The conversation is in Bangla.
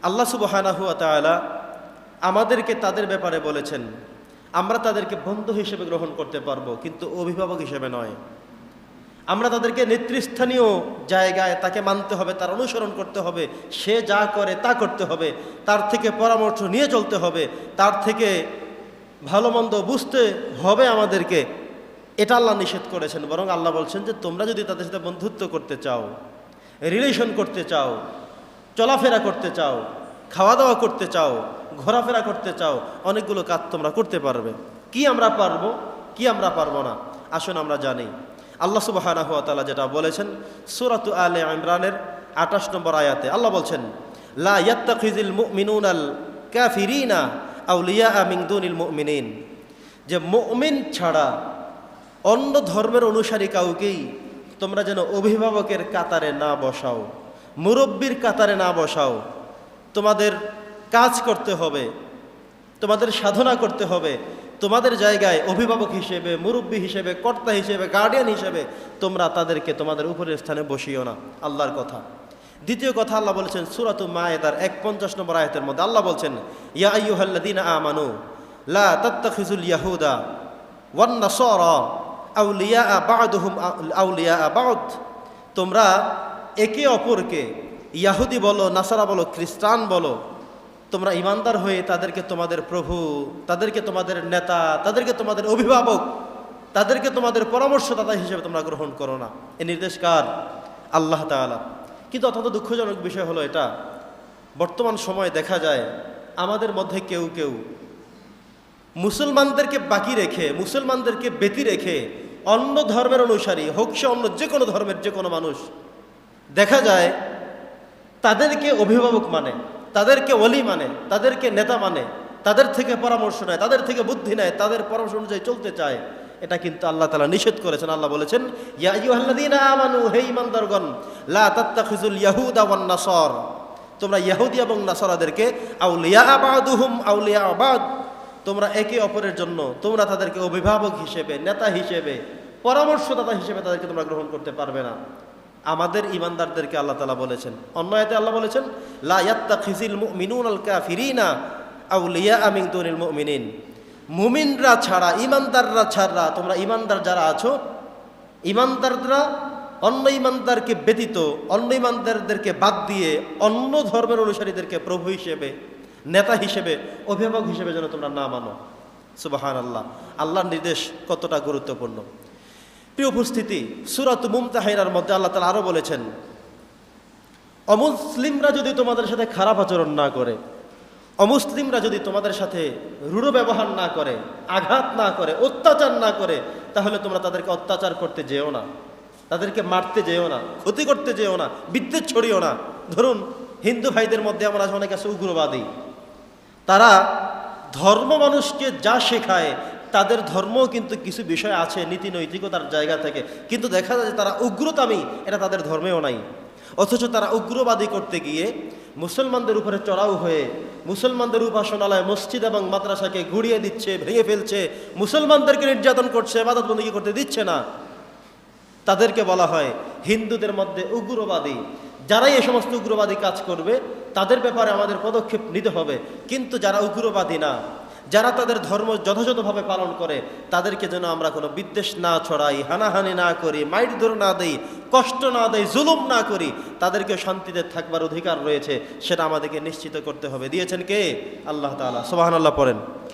আল্লাহ সুবহানাহু ওয়া তাআলা আমাদেরকে তাদের ব্যাপারে বলেছেন আমরা তাদেরকে বন্ধু হিসেবে গ্রহণ করতে পারবো, কিন্তু অভিভাবক হিসেবে নয়। আমরা তাদেরকে নেতৃস্থানীয় জায়গায় তাকে মানতে হবে, তার অনুসরণ করতে হবে, সে যা করে তা করতে হবে, তার থেকে পরামর্শ নিয়ে চলতে হবে, তার থেকে ভালো মন্দ বুঝতে হবে আমাদেরকে। এটা আল্লাহ নিষেধ করেছেন। বরং আল্লাহ বলছেন যে তোমরা যদি তাদের সাথে বন্ধুত্ব করতে চাও, রিলেশন করতে চাও, চলাফেরা করতে চাও, খাওয়া দাওয়া করতে চাও, ঘোরাফেরা করতে চাও, অনেকগুলো কাজ তোমরা করতে পারবে। কি আমরা পারবো, কি আমরা পারবো না, আসুন আমরা জানি। আল্লাহ সুবহানাহু ওয়া তাআলা যেটা বলেছেন সূরাতু আলে ইমরানের 28 নম্বর আয়াতে আল্লাহ বলছেন, লা ইয়াত্তাখিযুল মুমিনুনাল কাফিরিনা আউলিয়া মিন দুনিল মুমিনিন, যে মুমিন ছাড়া অন্য ধর্মের অনুসারী কাউকেই তোমরা যেন অভিভাবকের কাতারে না বসাও, মুরব্বির কাতারে না বসাও। তোমাদের কাজ করতে হবে, তোমাদের সাধনা করতে হবে, তোমাদের জায়গায় অভিভাবক হিসেবে, মুরব্বী হিসেবে, কর্তা হিসেবে, গার্ডিয়ান হিসেবে তোমরা তাদেরকে তোমাদের উপরের স্থানে বসিও না। আল্লাহর কথা। দ্বিতীয় কথা আল্লাহ বলেছেন সূরাতুল মায়েদার 51 নম্বর আয়াতের মধ্যে আল্লাহ বলছেন, ইয়া আইয়ুহাল্লাযীনা আমানু লা তাত্তাখিযুল ইয়াহুদা ওয়ান নাসারা আউলিয়া বা'দুহুম আউলিয়া বা'দ, তোমরা একে অপরকে, ইয়াহুদি বলো, নাসারা বলো, খ্রিস্টান বলো, তোমরা ইমানদার হয়ে তাদেরকে তোমাদের প্রভু, তাদেরকে তোমাদের নেতা, তাদেরকে তোমাদের অভিভাবক, তাদেরকে তোমাদের পরামর্শদাতা হিসেবে তোমরা গ্রহণ করো না। এই নির্দেশ কার? আল্লাহ তাআলা। কিন্তু অত্যন্ত দুঃখজনক বিষয় হলো এটা, বর্তমান সময়ে দেখা যায় আমাদের মধ্যে কেউ কেউ মুসলমানদেরকে বাকি রেখে, মুসলমানদেরকে ব্যতি রেখে অন্য ধর্মের অনুসারী হোক সে অন্য যে কোনো ধর্মের যে কোনো মানুষ, দেখা যায় তাদেরকে অভিভাবক মানে, তাদেরকে ওলি মানে, তাদেরকে নেতা মানে, তাদের থেকে পরামর্শ নেয়, তাদের থেকে বুদ্ধি নেয়, তাদের পরামর্শ অনুযায়ী চলতে চায়। এটা কিন্তু আল্লাহ তাআলা নিষেধ করেছেন। আল্লাহ বলেছেন, ইয়া আইয়ুহাল্লাযীনা আমানু, হে ঈমানদারগণ, লা তাত্তাখিযুল ইয়াহুদা ওয়ান নাসার, তোমরা ইহুদি এবং নাসারাদেরকে আউলিয়া বা'দুহুম আউলিয়া বা'দ, তোমরা একে অপরের জন্য তোমরা তাদেরকে অভিভাবক হিসেবে, নেতা হিসেবে, পরামর্শদাতা হিসেবে তাদেরকে তোমরা গ্রহণ করতে পারবে না। আমাদের ইমানদারদেরকে আল্লাহ তাআলা বলেছেন, অন্য আয়াতে আল্লাহ বলেছেন, লা ইয়াত্তাখিযুল মুমিনুনাল কাফিরিনা আউলিয়া মিন দুনিল মুমিনিন, মুমিনরা ছাড়া, ইমানদাররা ছাড়া, তোমরা ইমানদার যারা আছো, ইমানদাররা অন্য ইমানদারকে ব্যতীত, অন্য ইমানদারদেরকে বাদ দিয়ে অন্য ধর্মের অনুসারীদেরকে প্রভু হিসেবে, নেতা হিসেবে, অভিভাবক হিসেবে যেন তোমরা না মানো। সুবহানাল্লাহ। আল্লাহর নির্দেশ কতটা গুরুত্বপূর্ণ। প্রিয় উপস্থিতি, সূরাতুল মুমতাহিনার মধ্যে আল্লাহ তাআলা আরো বলেছেন, অমুসলিমরা যদি তোমাদের সাথে খারাপ আচরণ না করে, অমুসলিমরা যদি তোমাদের সাথে রূঢ় ব্যবহার না করে, আঘাত না করে, অত্যাচার না করে, তাহলে তোমরা তাদেরকে অত্যাচার করতে যেও না, তাদেরকে মারতে যেও না, ক্ষতি করতে যেও না, বিদ্বেষ ছড়িও না। ধরুন হিন্দু ভাইদের মধ্যে আমরা অনেক আছে উগ্রবাদী, তারা ধর্ম মানুষকে যা শেখায়, তাদের ধর্মও কিন্তু কিছু বিষয় আছে নীতি নৈতিকতার জায়গা থেকে, কিন্তু দেখা যায় যে তারা উগ্রতামি, এটা তাদের ধর্মেও নাই। অথচ তারা উগ্রবাদী করতে গিয়ে মুসলমানদের উপরে চড়াও হয়ে মুসলমানদের উপাসনালয়, মসজিদ এবং মাদ্রাসাকে গুড়িয়ে দিচ্ছে, ভেঙে ফেলছে, মুসলমানদেরকে নির্যাতন করছে, ইবাদত বন্দেগী করতে দিচ্ছে না। তাদেরকে বলা হয় হিন্দুদের মধ্যে উগ্রবাদী। যারাই এই সমস্ত উগ্রবাদী কাজ করবে তাদের ব্যাপারে আমাদের পদক্ষেপ নিতে হবে। কিন্তু যারা উগ্রবাদী না, যারা তাদের ধর্ম যথাযথভাবে পালন করে, তাদেরকে যেন আমরা কোনো বিদ্বেষ না ছড়াই, হানাহানি না করি, মাইরধর না দেই, কষ্ট না দেই, জুলুম না করি, তাদেরকে শান্তিতে থাকবার অধিকার রয়েছে, সেটা আমাদেরকে নিশ্চিত করতে হবে। দিয়েছেন কে? আল্লাহ তাআলা। সুবহানাল্লাহ পড়েন।